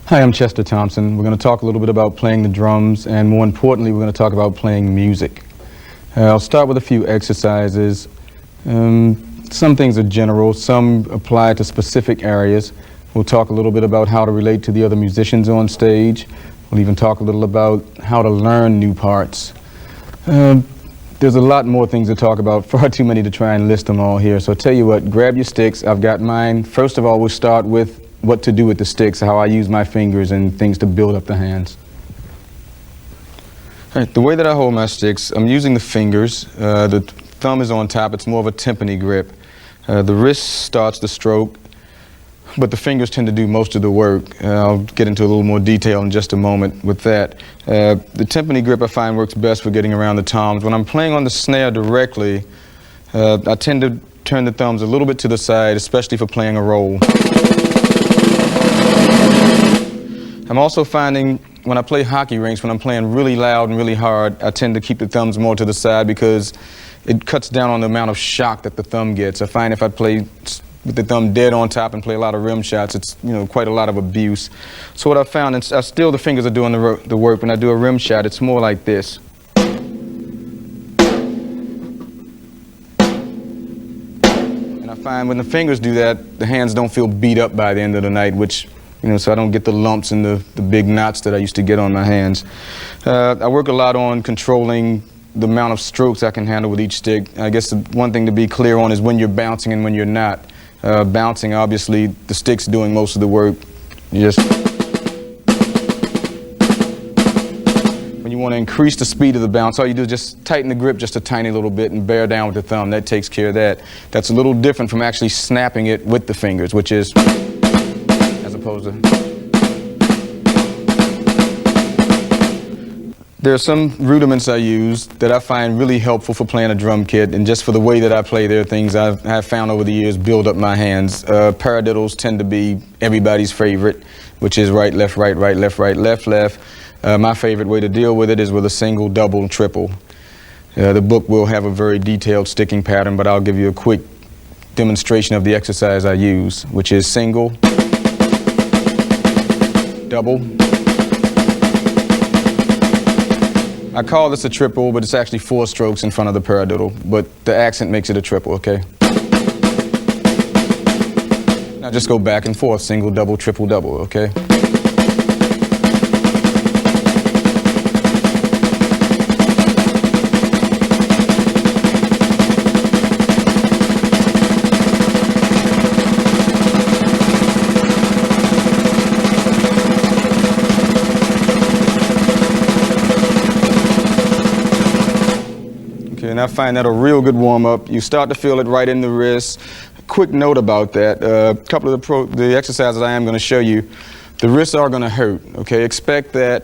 Hi, I'm Chester Thompson. We're going to talk a little bit about playing the drums, and more importantly, we're going to talk about playing music. I'll start with a few exercises. Some things are general, some apply to specific areas. We'll talk a little bit about how to relate to the other musicians on stage. We'll even talk a little about how to learn new parts. There's a lot more things to talk about, far too many to try and list them all here. So I'll tell you what, grab your sticks. I've got mine. First of all, we'll start with what to do with the sticks, how I use my fingers and things to build up the hands. All right, the way that I hold my sticks, I'm using the fingers. The thumb is on top. It's more of a timpani grip. The wrist starts the stroke, but the fingers tend to do most of the work. I'll get into a little more detail in just a moment with that. The timpani grip I find works best for getting around the toms. When I'm playing on the snare directly, I tend to turn the thumbs a little bit to the side, especially for playing a roll. I'm also finding when I play hockey rinks, when I'm playing really loud and really hard, I tend to keep the thumbs more to the side because it cuts down on the amount of shock that the thumb gets. I find if I play with the thumb dead on top and play a lot of rim shots, it's quite a lot of abuse. So what I found, and still the fingers are doing the work. When I do a rim shot, it's more like this. And I find when the fingers do that, the hands don't feel beat up by the end of the night, which so I don't get the lumps and the big knots that I used to get on my hands. I work a lot on controlling the amount of strokes I can handle with each stick. I guess the one thing to be clear on is when you're bouncing and when you're not. Bouncing, obviously, the stick's doing most of the work. When you want to increase the speed of the bounce, all you do is just tighten the grip just a tiny little bit and bear down with the thumb. That takes care of that. That's a little different from actually snapping it with the fingers, which is as opposed to. There are some rudiments I use that I find really helpful for playing a drum kit, and just for the way that I play, there are things I've found over the years build up my hands. Paradiddles tend to be everybody's favorite, which is right, left, left, left. My favorite way to deal with it is with a single, double, triple. The book will have a very detailed sticking pattern, but I'll give you a quick demonstration of the exercise I use, which is single, double. I call this a triple, but it's actually 4 strokes in front of the paradiddle, but the accent makes it a triple, okay? Now just go back and forth, single, double, triple, double, okay? And I find that a real good warm-up. You start to feel it right in the wrist. Quick note about that, a couple of the exercises I am going to show you, the wrists are going to hurt, okay? Expect that,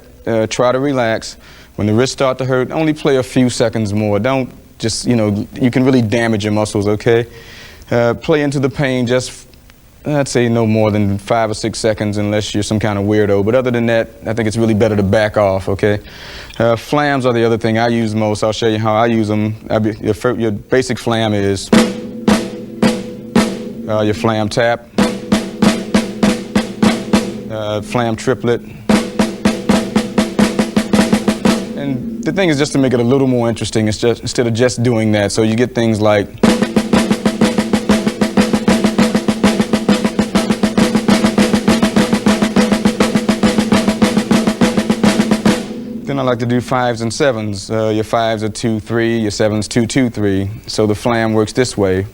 try to relax. When the wrists start to hurt, only play a few seconds more. Don't just, you can really damage your muscles, okay? Play into the pain just, I'd say no more than 5 or 6 seconds unless you're some kind of weirdo. But other than that, I think it's really better to back off, okay? Flams are the other thing I use most. I'll show you how I use them. Your basic flam is your flam tap, flam triplet. And the thing is just to make it a little more interesting, it's just, instead of just doing that. So you get things like, then I like to do 5s and 7s. Your 5s are 2-3, your 7s 2-2-3. So the flam works this way.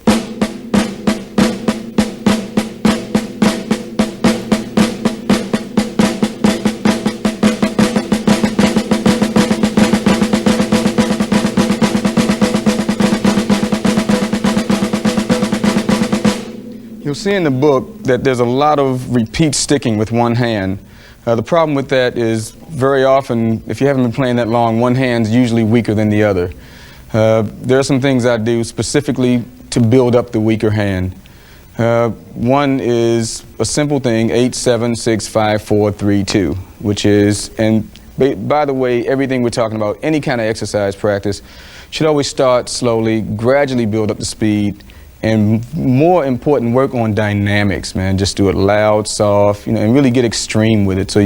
You'll see in the book that there's a lot of repeat sticking with one hand. The problem with that is very often, if you haven't been playing that long, one hand's usually weaker than the other. There are some things I do specifically to build up the weaker hand. One is a simple thing, 8, 7, 6, 5, 4, 3, 2, which is, and by the way, everything we're talking about, any kind of exercise practice, should always start slowly, gradually build up the speed, And more important, work on dynamics, man. Just do it loud, soft, and really get extreme with it. So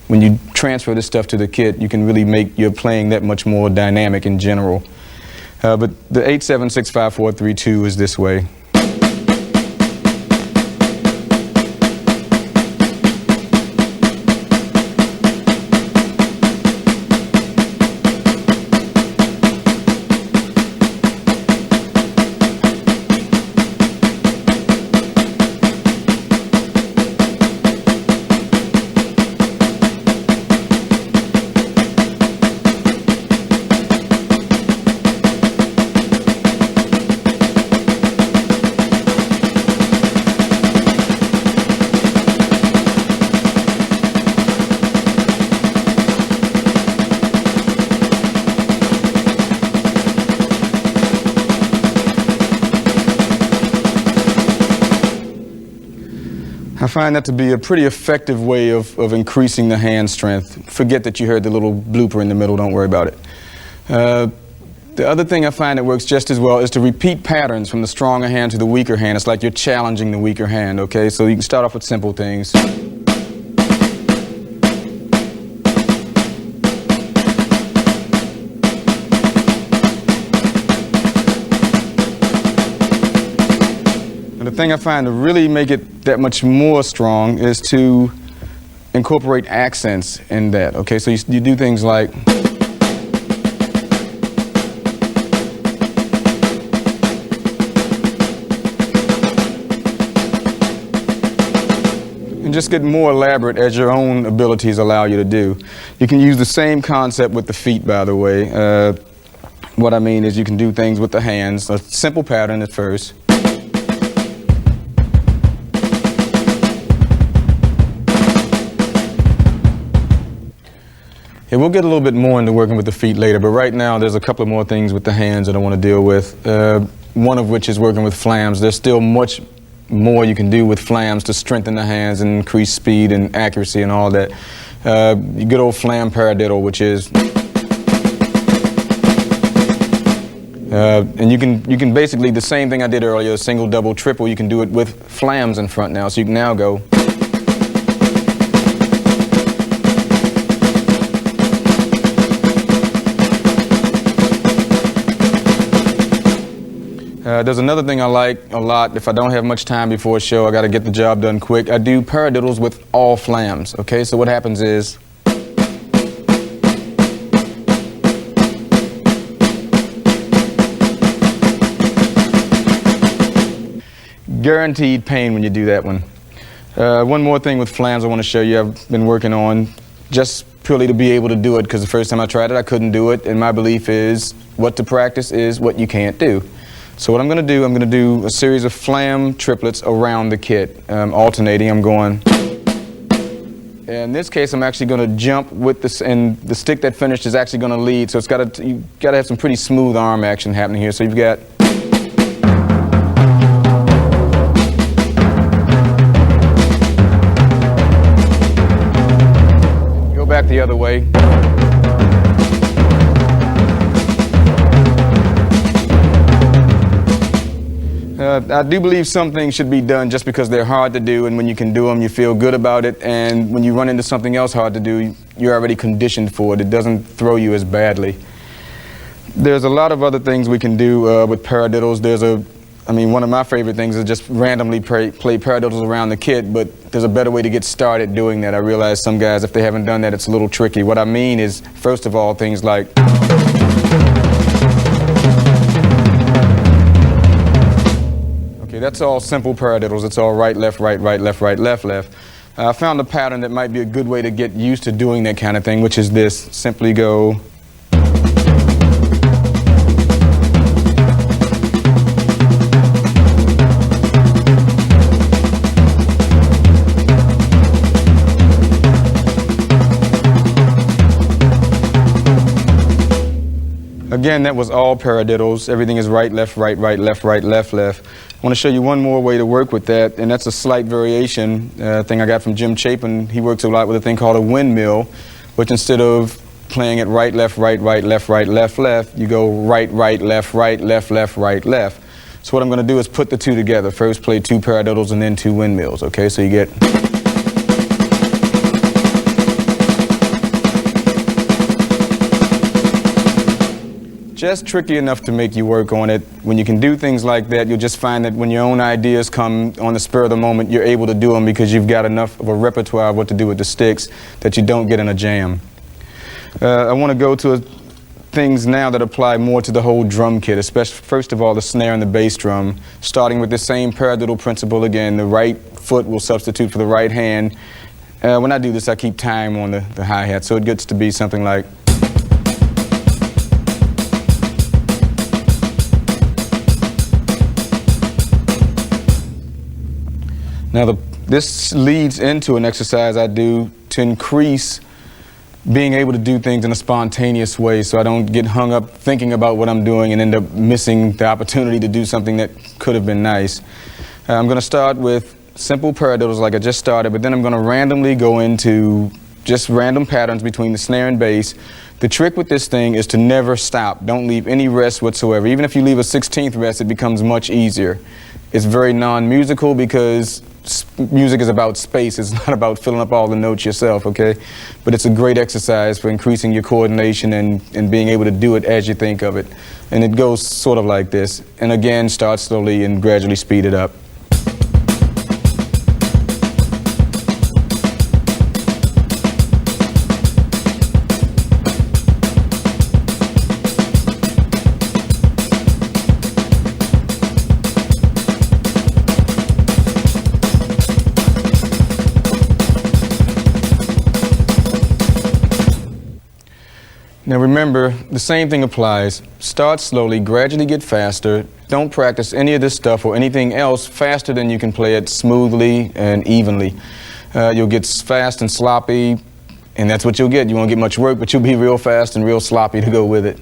when you transfer this stuff to the kit, you can really make your playing that much more dynamic in general. But the 8-7-6-5-4-3-2 is this way. I find that to be a pretty effective way of increasing the hand strength. Forget that you heard the little blooper in the middle, don't worry about it. The other thing I find that works just as well is to repeat patterns from the stronger hand to the weaker hand. It's like you're challenging the weaker hand, okay? So you can start off with simple things. The thing I find to really make it that much more strong is to incorporate accents in that, okay? So you do things like, and just get more elaborate as your own abilities allow you to do. You can use the same concept with the feet, by the way. What I mean is you can do things with the hands, a simple pattern at first. Yeah, we'll get a little bit more into working with the feet later, but right now there's a couple of more things with the hands that I want to deal with, one of which is working with flams. There's still much more you can do with flams to strengthen the hands and increase speed and accuracy and all that. Good old flam paradiddle, which is, and you can basically, the same thing I did earlier, single, double, triple, you can do it with flams in front now, so you can now go. There's another thing I like a lot. If I don't have much time before a show, I got to get the job done quick. I do paradiddles with all flams, okay? So what happens is, guaranteed pain when you do that one. One more thing with flams I want to show you I've been working on, just purely to be able to do it, because the first time I tried it I couldn't do it, and my belief is what to practice is what you can't do. So what I'm going to do a series of flam triplets around the kit, alternating. I'm going, in this case I'm actually going to jump with this, and the stick that finished is actually going to lead, so you got to have some pretty smooth arm action happening here. So you've got, go back the other way. I do believe some things should be done just because they're hard to do, and when you can do them, you feel good about it, and when you run into something else hard to do, you're already conditioned for it. It doesn't throw you as badly. There's a lot of other things we can do with paradiddles. One of my favorite things is just randomly play paradiddles around the kit, but there's a better way to get started doing that. I realize some guys, if they haven't done that, it's a little tricky. What I mean is, first of all, things like, that's all simple paradiddles. It's all right, left, right, left, left. I found a pattern that might be a good way to get used to doing that kind of thing, which is this. Simply go. Again, that was all paradiddles. Everything is right, left, left. I want to show you one more way to work with that, and that's a slight variation thing I got from Jim Chapin. He works a lot with a thing called a windmill, which instead of playing it right, left, left, you go right, left, right, left. So what I'm going to do is put the two together. First play 2 paradiddles and then 2 windmills, okay? So you get... Just tricky enough to make you work on it. When you can do things like that, you'll just find that when your own ideas come on the spur of the moment, you're able to do them because you've got enough of a repertoire of what to do with the sticks that you don't get in a jam. I want to go to things now that apply more to the whole drum kit, especially, first of all, the snare and the bass drum, starting with the same paradiddle principle again. The right foot will substitute for the right hand. When I do this, I keep time on the hi-hat, so it gets to be something like... Now, this leads into an exercise I do to increase being able to do things in a spontaneous way so I don't get hung up thinking about what I'm doing and end up missing the opportunity to do something that could have been nice. I'm going to start with simple paradiddles like I just started, but then I'm going to randomly go into just random patterns between the snare and bass. The trick with this thing is to never stop. Don't leave any rest whatsoever. Even if you leave a 16th rest, it becomes much easier. It's very non-musical because music is about space. It's not about filling up all the notes yourself, okay? But it's a great exercise for increasing your coordination and being able to do it as you think of it. And it goes sort of like this. And again, start slowly and gradually speed it up. Now remember, the same thing applies. Start slowly, gradually get faster. Don't practice any of this stuff or anything else faster than you can play it smoothly and evenly. You'll get fast and sloppy, and that's what you'll get. You won't get much work, but you'll be real fast and real sloppy to go with it.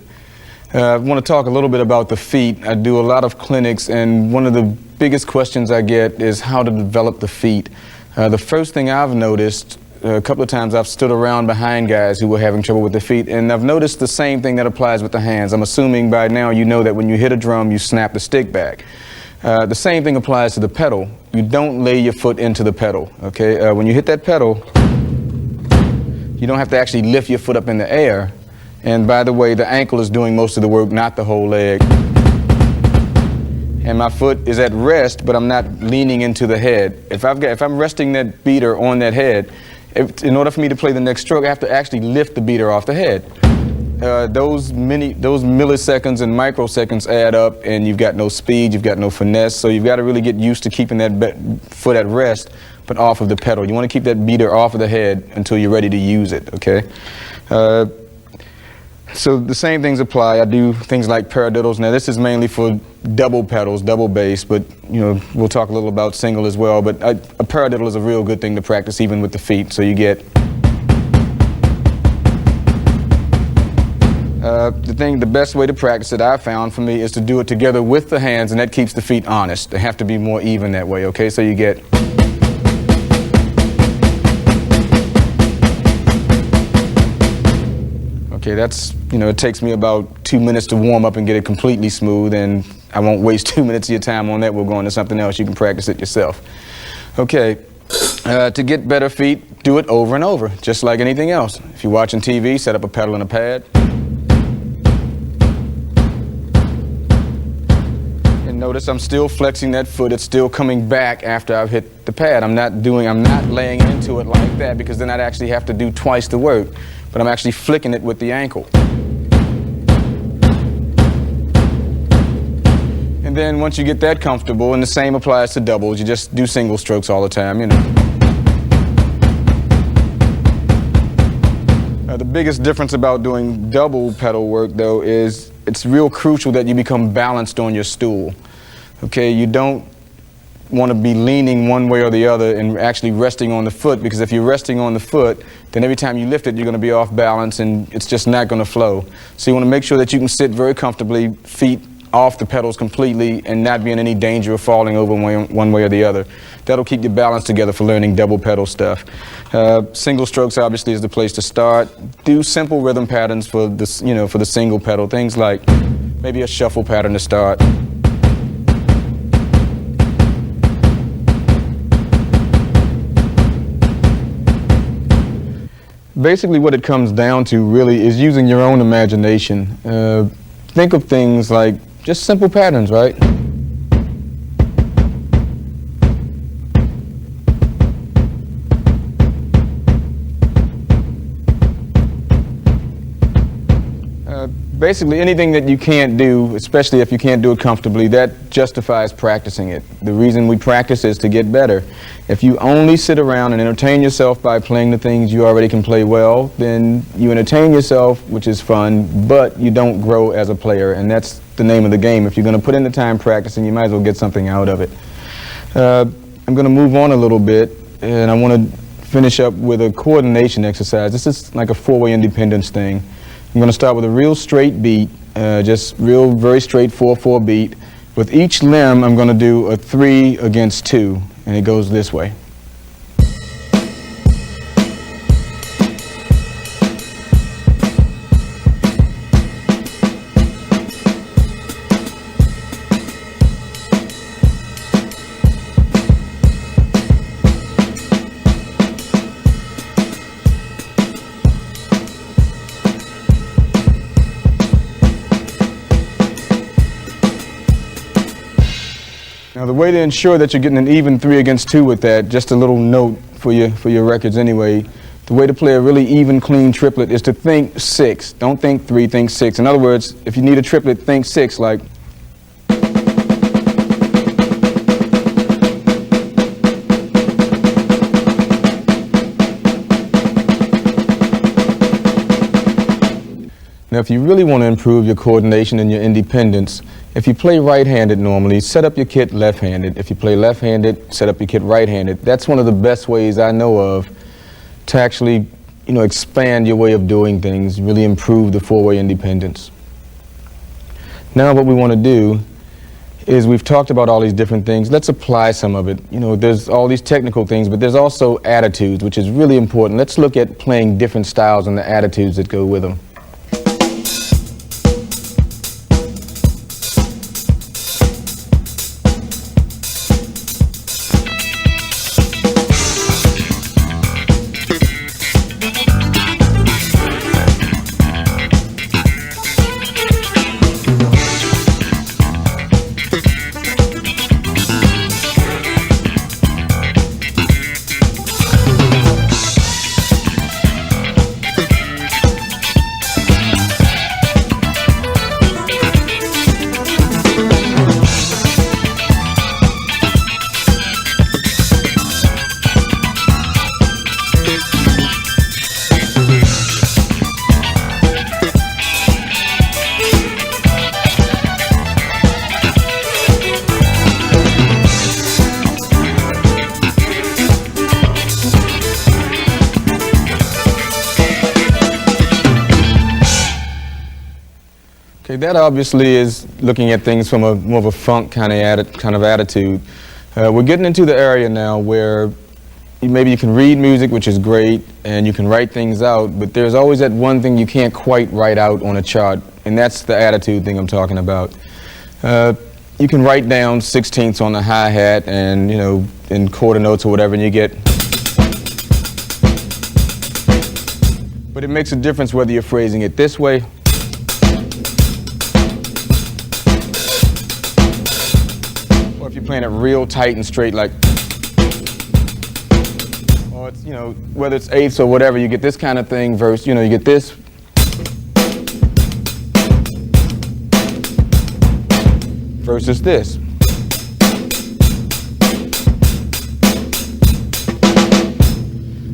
I want to talk a little bit about the feet. I do a lot of clinics, and one of the biggest questions I get is how to develop the feet. The first thing I've noticed, a couple of times I've stood around behind guys who were having trouble with their feet, and I've noticed the same thing that applies with the hands. I'm assuming by now you know that when you hit a drum, you snap the stick back. The same thing applies to the pedal. You don't lay your foot into the pedal, okay? When you hit that pedal, you don't have to actually lift your foot up in the air. And by the way, the ankle is doing most of the work, not the whole leg. And my foot is at rest, but I'm not leaning into the head. If I'm resting that beater on that head, in order for me to play the next stroke, I have to actually lift the beater off the head. Those milliseconds and microseconds add up, and you've got no speed, you've got no finesse, so you've got to really get used to keeping that foot at rest, but off of the pedal. You want to keep that beater off of the head until you're ready to use it, okay? So the same things apply. I do things like paradiddles. Now this is mainly for double pedals, double bass, but you know, we'll talk a little about single as well. But a paradiddle is a real good thing to practice even with the feet. So you get the best way to practice it I found for me is to do it together with the hands, and that keeps the feet honest. They have to be more even that way, okay? So you get okay, that's, you know, it takes me about 2 minutes to warm up and get it completely smooth, and I won't waste 2 minutes of your time on that. We'll go on to something else. You can practice it yourself. Okay, to get better feet, do it over and over, just like anything else. If you're watching TV, set up a pedal and a pad. And notice I'm still flexing that foot. It's still coming back after I've hit the pad. I'm not laying into it like that, because then I'd actually have to do twice the work. But I'm actually flicking it with the ankle. And then once you get that comfortable, and the same applies to doubles, you just do single strokes all the time, you know. The biggest difference about doing double pedal work, though, is it's real crucial that you become balanced on your stool. Okay, you don't want to be leaning one way or the other and actually resting on the foot, because if you're resting on the foot, then every time you lift it, you're going to be off balance and it's just not going to flow. So you want to make sure that you can sit very comfortably, feet off the pedals completely, and not be in any danger of falling over one way or the other. That'll keep your balance together for learning double pedal stuff. Single strokes obviously is the place to start. Do simple rhythm patterns for this, you know, for the single pedal. Things like maybe a shuffle pattern to start. Basically what it comes down to really is using your own imagination. Think of things like just simple patterns, right? Basically anything that you can't do, especially if you can't do it comfortably, that justifies practicing it. The reason we practice is to get better. If you only sit around and entertain yourself by playing the things you already can play well, then you entertain yourself, which is fun, but you don't grow as a player, and that's the name of the game. If you're going to put in the time practicing, you might as well get something out of it. I'm going to move on a little bit, and I want to finish up with a coordination exercise. This is like a four-way independence thing. I'm going to start with a real straight beat, just real, very straight 4/4 beat. With each limb, I'm going to do a 3 against 2, and it goes this way. Now the way to ensure that you're getting an even 3 against 2 with that, just a little note for your records anyway, the way to play a really even, clean triplet is to think 6. Don't think 3, think 6. In other words, if you need a triplet, think 6, like. Now if you really want to improve your coordination and your independence, if you play right-handed normally, set up your kit left-handed. If you play left-handed, set up your kit right-handed. That's one of the best ways I know of to actually, expand your way of doing things, really improve the four-way independence. Now what we want to do is we've talked about all these different things. Let's apply some of it. There's all these technical things, but there's also attitudes, which is really important. Let's look at playing different styles and the attitudes that go with them. Okay, that obviously is looking at things from a more of a funk kind of attitude. We're getting into the area now where maybe you can read music, which is great, and you can write things out, but there's always that one thing you can't quite write out on a chart, and that's the attitude thing I'm talking about. You can write down 16ths on the hi-hat and, in quarter notes or whatever, and you get. But it makes a difference whether you're phrasing it this way or if you're playing it real tight and straight, like, or it's, whether it's eighths or whatever, you get this kind of thing versus, you get this. Versus this.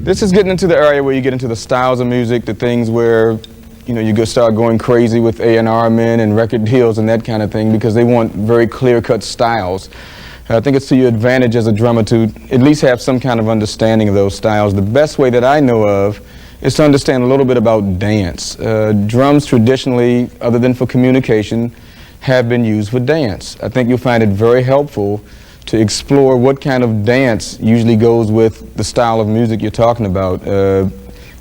This is getting into the area where you get into the styles of music, the things where, you go start going crazy with A&R men and record deals and that kind of thing because they want very clear-cut styles. I think it's to your advantage as a drummer to at least have some kind of understanding of those styles. The best way that I know of is to understand a little bit about dance. Drums traditionally, other than for communication, have been used for dance. I think you'll find it very helpful to explore what kind of dance usually goes with the style of music you're talking about.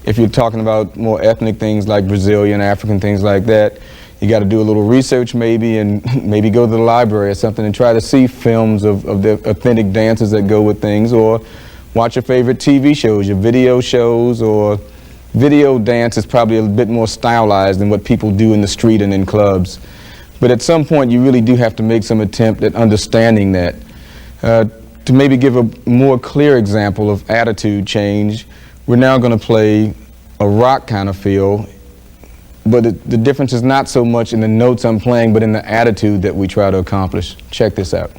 If you're talking about more ethnic things like Brazilian, African, things like that, you got to do a little research maybe and maybe go to the library or something and try to see films of the authentic dances that go with things, or watch your favorite TV shows, your video shows, or Video dance is probably a bit more stylized than what people do in the street and in clubs. But at some point, you really do have to make some attempt at understanding that. To maybe give a more clear example of attitude change, we're now going to play a rock kind of feel, but the difference is not so much in the notes I'm playing, but in the attitude that we try to accomplish. Check this out.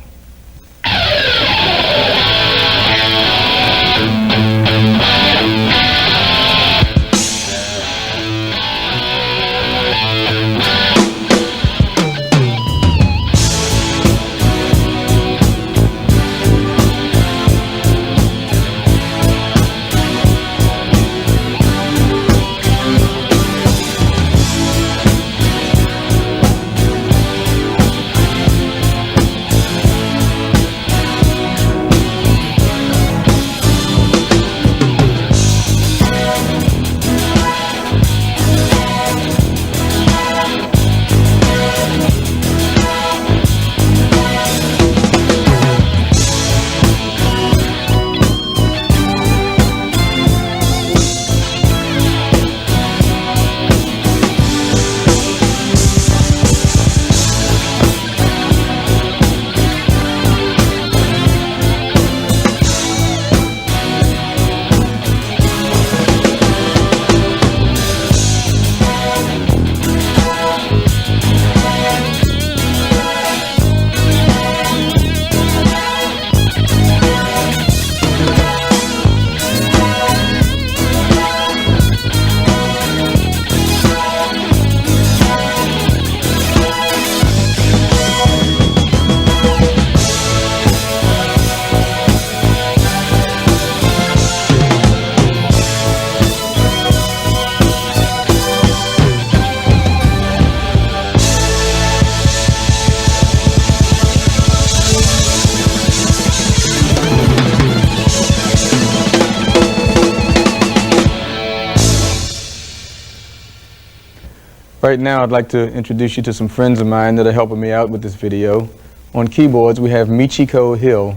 Right now, I'd like to introduce you to some friends of mine that are helping me out with this video. On keyboards, we have Michiko Hill.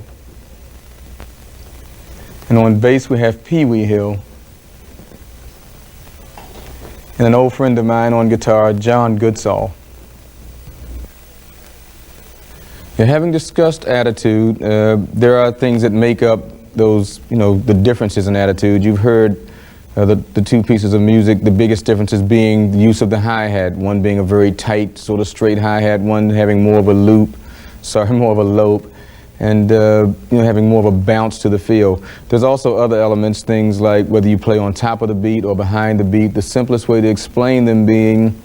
And on bass, we have Pee Wee Hill. And an old friend of mine on guitar, John Goodsall. Yeah, having discussed attitude, there are things that make up those, the differences in attitude. You've heard the two pieces of music, the biggest differences being the use of the hi-hat, one being a very tight, sort of straight hi-hat, one having more of a loop, more of a lope, and having more of a bounce to the feel. There's also other elements, things like whether you play on top of the beat or behind the beat. The simplest way to explain them being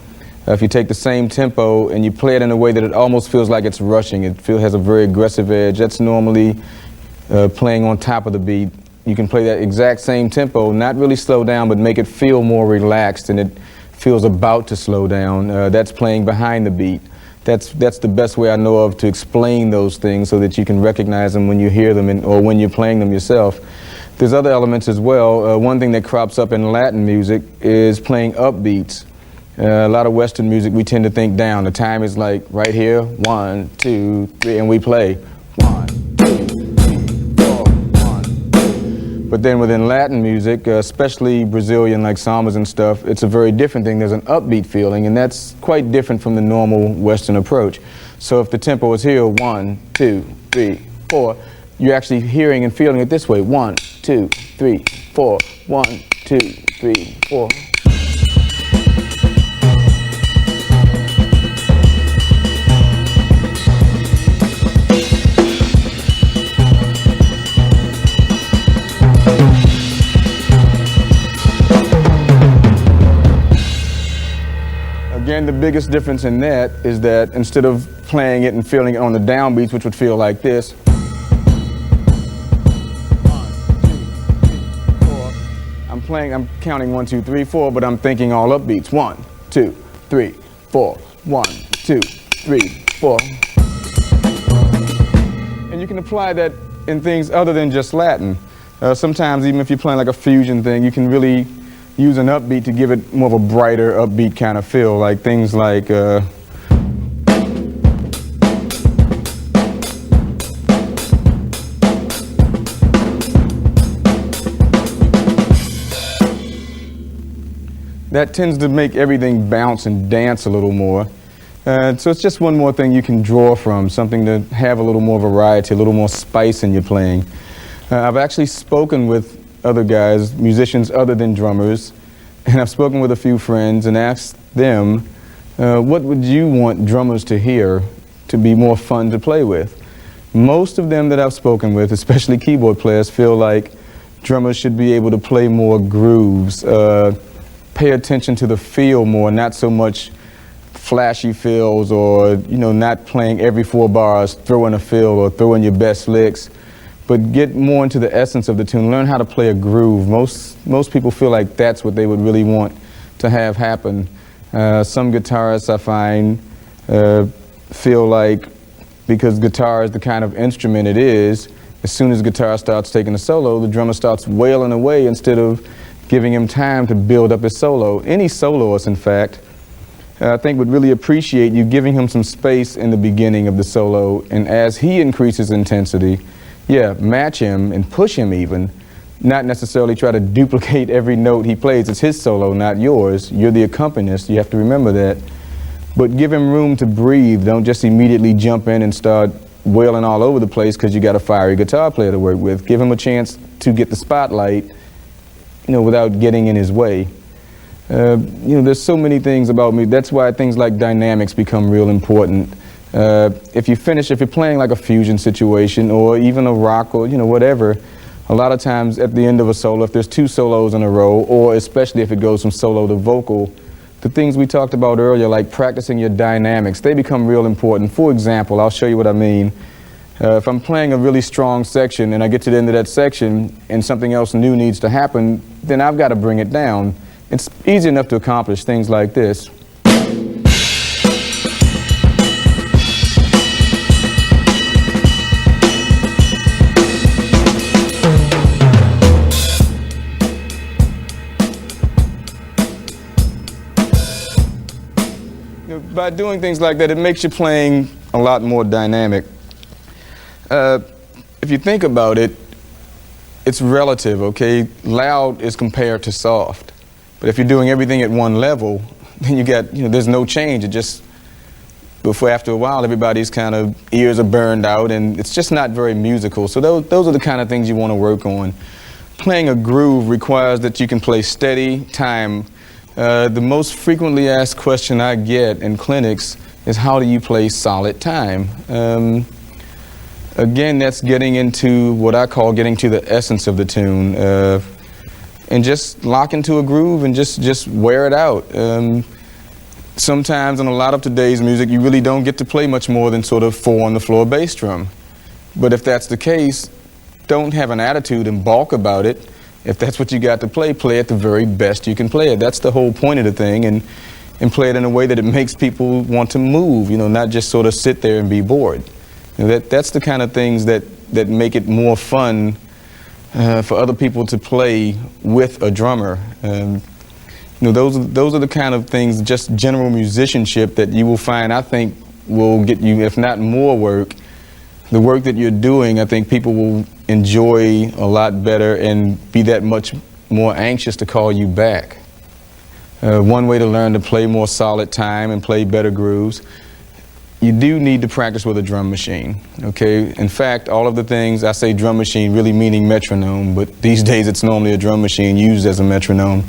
if you take the same tempo and you play it in a way that it almost feels like it's rushing, it has a very aggressive edge. That's normally playing on top of the beat. You can play that exact same tempo, not really slow down, but make it feel more relaxed and it feels about to slow down. That's playing behind the beat. That's the best way I know of to explain those things so that you can recognize them when you hear them or when you're playing them yourself. There's other elements as well. One thing that crops up in Latin music is playing upbeats. A lot of Western music, we tend to think down. The time is like right here, 1, 2, 3, and we play 1, 2, 3, 4, 1, 2. But then within Latin music, especially Brazilian like sambas and stuff, it's a very different thing. There's an upbeat feeling, and that's quite different from the normal Western approach. So if the tempo is here, 1, 2, 3, 4, you're actually hearing and feeling it this way, 1, 2, 3, 4, 1, 2, 3, 4. Again, the biggest difference in that is that instead of playing it and feeling it on the downbeats, which would feel like this, 1, 2, 3, 4. I'm counting 1, 2, 3, 4, but I'm thinking all upbeats. 1, 2, 3, 4. 1, 2, 3, 4. And you can apply that in things other than just Latin. Sometimes, even if you're playing like a fusion thing, you can really use an upbeat to give it more of a brighter, upbeat kind of feel, like things like that tends to make everything bounce and dance a little more. So it's just one more thing you can draw from, something to have a little more variety, a little more spice in your playing. I've actually spoken with other guys, musicians other than drummers, and I've spoken with a few friends and asked them, what would you want drummers to hear to be more fun to play with? Most of them that I've spoken with, especially keyboard players, feel like drummers should be able to play more grooves, pay attention to the feel more, not so much flashy fills or, not playing every 4 bars, throw in a fill or throw in your best licks, but get more into the essence of the tune, learn how to play a groove. Most people feel like that's what they would really want to have happen. Some guitarists, I find, feel like because guitar is the kind of instrument it is, as soon as guitar starts taking a solo, the drummer starts wailing away instead of giving him time to build up his solo. Any soloist, in fact, I think would really appreciate you giving him some space in the beginning of the solo, and as he increases intensity, match him and push him even, not necessarily try to duplicate every note he plays. It's his solo, not yours. You're the accompanist, you have to remember that. But give him room to breathe. Don't just immediately jump in and start wailing all over the place because you got a fiery guitar player to work with. Give him a chance to get the spotlight, without getting in his way. There's so many things about me. That's why things like dynamics become real important. If you're playing like a fusion situation or even a rock or, whatever, a lot of times at the end of a solo, if there's 2 solos in a row, or especially if it goes from solo to vocal, the things we talked about earlier, like practicing your dynamics, they become real important. For example, I'll show you what I mean. If I'm playing a really strong section and I get to the end of that section and something else new needs to happen, then I've got to bring it down. It's easy enough to accomplish things like this. By doing things like that, it makes your playing a lot more dynamic. If you think about it, it's relative, okay? Loud is compared to soft. But if you're doing everything at one level, then you got, there's no change. It just, after a while, everybody's kind of ears are burned out and it's just not very musical. So those are the kind of things you want to work on. Playing a groove requires that you can play steady time. The most frequently asked question I get in clinics is, how do you play solid time? Again, that's getting into what I call getting to the essence of the tune. And just lock into a groove and just wear it out. Sometimes in a lot of today's music, you really don't get to play much more than sort of 4 on the floor bass drum. But if that's the case, don't have an attitude and balk about it. If that's what you got to play it the very best you can play it. That's the whole point of the thing, and play it in a way that it makes people want to move, not just sort of sit there and be bored. That's the kind of things that make it more fun for other people to play with a drummer. Those are the kind of things, just general musicianship, that you will find, I think, will get you, if not more work, the work that you're doing, I think people will enjoy a lot better and be that much more anxious to call you back. One way to learn to play more solid time and play better grooves, you do need to practice with a drum machine, okay? In fact, all of the things, I say drum machine really meaning metronome, but these days it's normally a drum machine used as a metronome.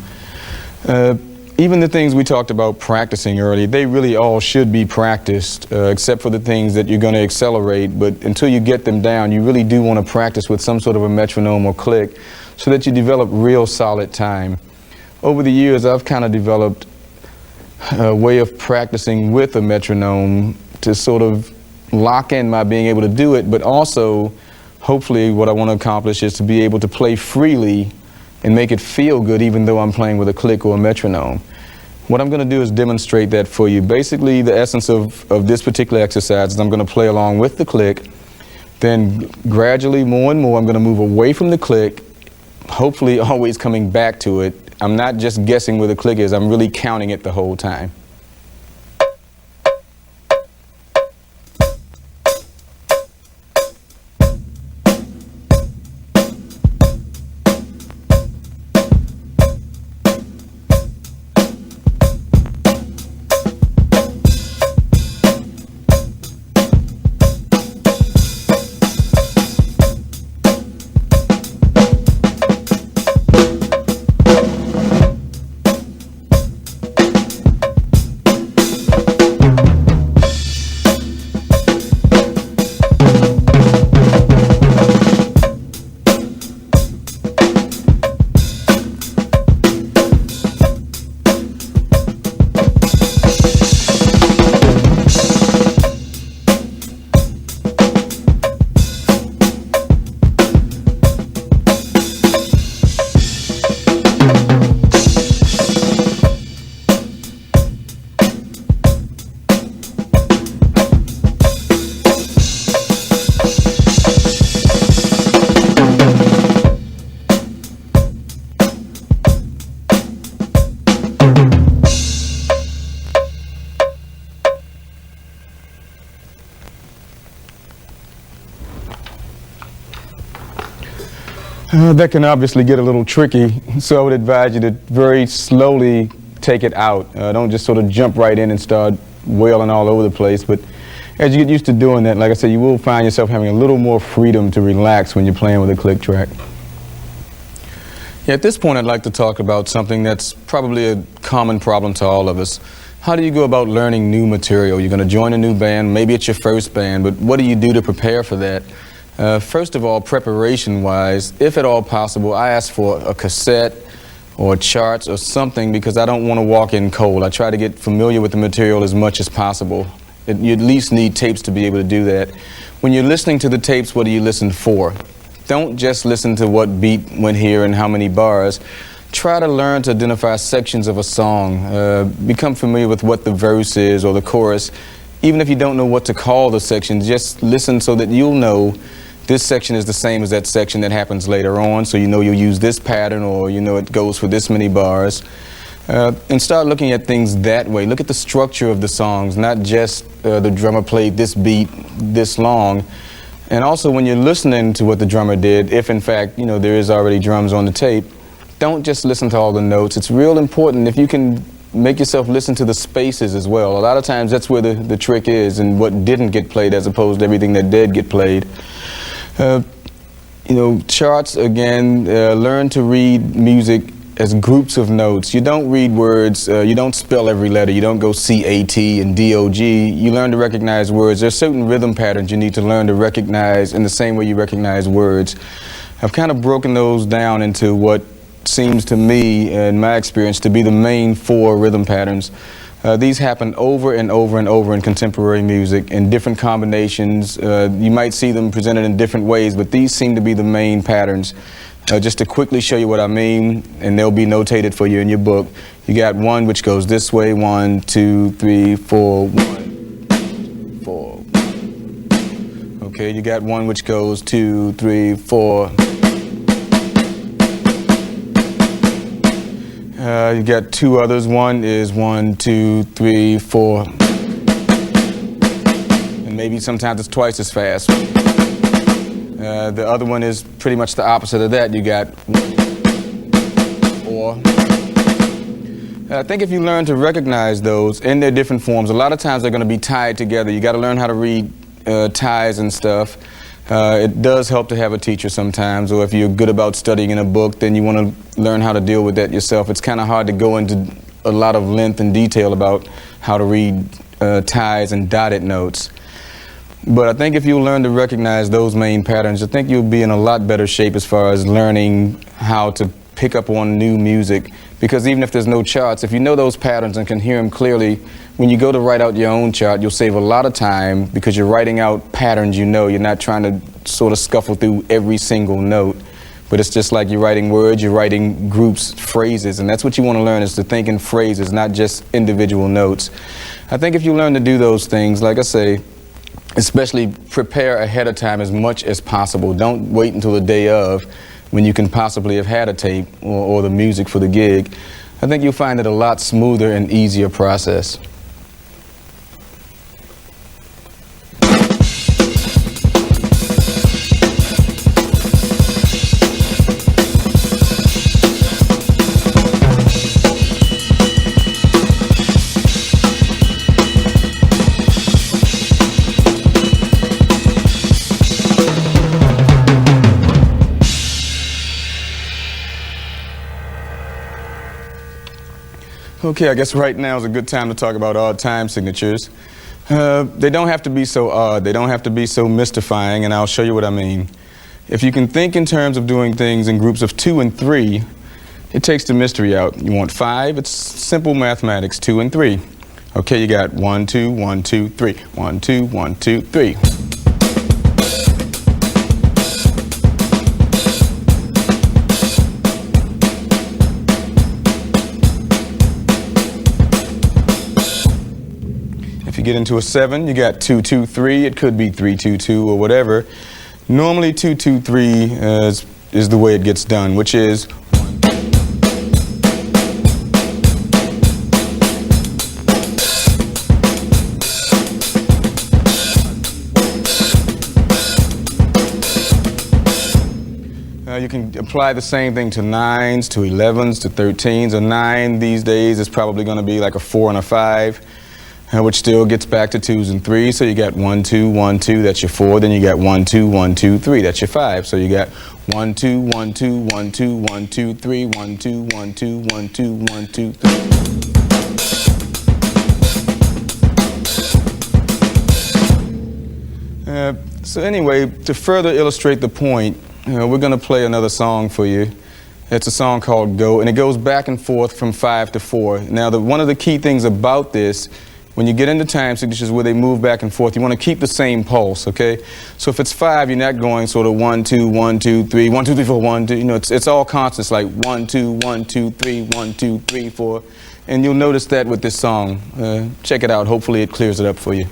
Even the things we talked about practicing earlier, they really all should be practiced, except for the things that you're going to accelerate. But until you get them down, you really do want to practice with some sort of a metronome or click so that you develop real solid time. Over the years, I've kind of developed a way of practicing with a metronome to sort of lock in my being able to do it, but also, hopefully, what I want to accomplish is to be able to play freely and make it feel good even though I'm playing with a click or a metronome. What I'm going to do is demonstrate that for you. Basically, the essence of this particular exercise is I'm going to play along with the click, then gradually, more and more, I'm going to move away from the click, hopefully always coming back to it. I'm not just guessing where the click is, I'm really counting it the whole time. That can obviously get a little tricky, so I would advise you to very slowly take it out. Don't just sort of jump right in and start wailing all over the place, but as you get used to doing that, like I said, you will find yourself having a little more freedom to relax when you're playing with a click track. Yeah, at this point I'd like to talk about something that's probably a common problem to all of us. How do you go about learning new material? You're going to join a new band, maybe it's your first band, but what do you do to prepare for that? First of all, preparation-wise, if at all possible, I ask for a cassette or charts or something because I don't want to walk in cold. I try to get familiar with the material as much as possible. You at least need tapes to be able to do that. When you're listening to the tapes, what do you listen for? Don't just listen to what beat went here and how many bars. Try to learn to identify sections of a song. Become familiar with what the verse is or the chorus. Even if you don't know what to call the sections, just listen so that you'll know this section is the same as that section that happens later on, so you know you'll use this pattern or you know it goes for this many bars. And start looking at things that way. Look at the structure of the songs, not just the drummer played this beat this long. And also when you're listening to what the drummer did, if in fact, you know, there is already drums on the tape, don't just listen to all the notes. It's real important if you can make yourself listen to the spaces as well. A lot of times that's where the trick is and what didn't get played as opposed to everything that did get played. You know, charts, again, learn to read music as groups of notes. You don't read words, you don't spell every letter, you don't go C-A-T and D-O-G. You learn to recognize words. There's certain rhythm patterns you need to learn to recognize in the same way you recognize words. I've kind of broken those down into what seems to me, in my experience, to be the main 4 rhythm patterns. These happen over and over and over in contemporary music in different combinations. You might see them presented in different ways, but these seem to be the main patterns. Just to quickly show you what I mean, and they'll be notated for you in your book. You got 1 which goes this way, 1, 2, 3, 4, 1, 4. Okay, you got 1 which goes 2, 3, 4. You got 2 others. 1 is 1, 2, 3, 4. And maybe sometimes it's twice as fast. The other one is pretty much the opposite of that. You got 4. I think if you learn to recognize those in their different forms, a lot of times they're going to be tied together. You got to learn how to read ties and stuff. It does help to have a teacher sometimes, or if you're good about studying in a book, then you want to learn how to deal with that yourself. It's kind of hard to go into a lot of length and detail about how to read ties and dotted notes. But I think if you learn to recognize those main patterns, I think you'll be in a lot better shape as far as learning how to pick up on new music. Because even if there's no charts, if you know those patterns and can hear them clearly, when you go to write out your own chart, you'll save a lot of time because you're writing out patterns you know. You're not trying to sort of scuffle through every single note. But it's just like you're writing words, you're writing groups, phrases, and that's what you want to learn, is to think in phrases, not just individual notes. I think if you learn to do those things, like I say, especially prepare ahead of time as much as possible. Don't wait until the day of when you can possibly have had a tape or the music for the gig. I think you'll find it a lot smoother and easier process. Okay, I guess right now is a good time to talk about odd time signatures. They don't have to be so odd, they don't have to be so mystifying, and I'll show you what I mean. If you can think in terms of doing things in groups of 2 and 3, it takes the mystery out. You want 5, it's simple mathematics, 2 and 3. Okay, you got 1, 2, 1, 2, 3, 1, 2, 1, 2, 3. If you get into a 7, you got 2, 2, 3. It could be 3, 2, 2 or whatever. Normally 2, 2, 3 is the way it gets done, which is you you can apply the same thing to 9s, to 11s, to 13s. A 9 these days is probably going to be like a 4 and a 5, which still gets back to 2s and 3s. So you got 1, 2, 1, 2, that's your 4. Then you got 1, 2, 1, 2, 3, that's your 5. So you got 1, 2, 1, 2, 1, 2, 1, 2, 3, 1, 2, 1, 2, 1, 2, 1, 2, 3. So anyway, to further illustrate the point, we're going to play another song for you. It's a song called Go, and it goes back and forth from 5 to 4. Now, one of the key things about this, when you get into time signatures where they move back and forth, you want to keep the same pulse, okay? So if it's 5, you're not going sort of 1, 2, 1, 2, 3, 1, 2, 3, 4, 1, 2. You know, it's all constants like 1, 2, 1, 2, 3, 1, 2, 3, 4. And you'll notice that with this song. Check it out. Hopefully it clears it up for you.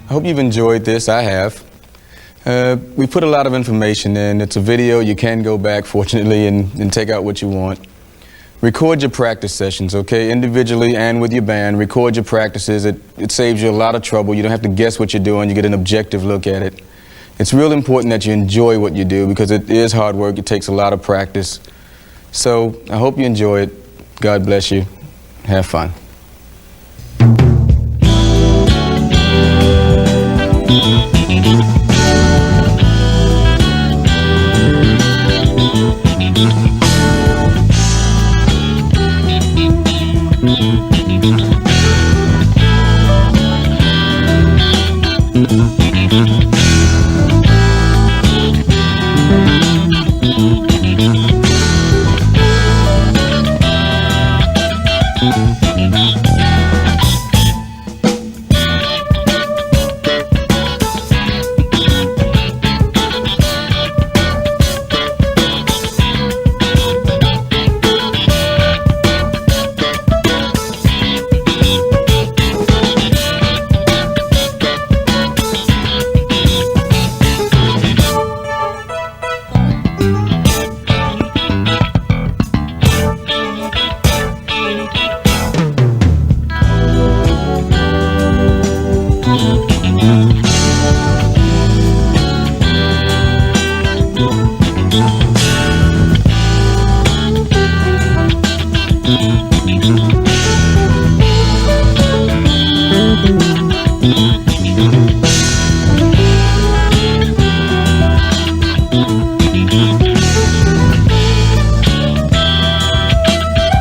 I hope you've enjoyed this. I have. We put a lot of information in. It's a video. You can go back, fortunately, and take out what you want. Record your practice sessions, okay? Individually and with your band. Record your practices. It saves you a lot of trouble. You don't have to guess what you're doing. You get an objective look at it. It's real important that you enjoy what you do because it is hard work. It takes a lot of practice. So I hope you enjoy it. God bless you. Have fun.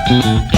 Mm-hmm.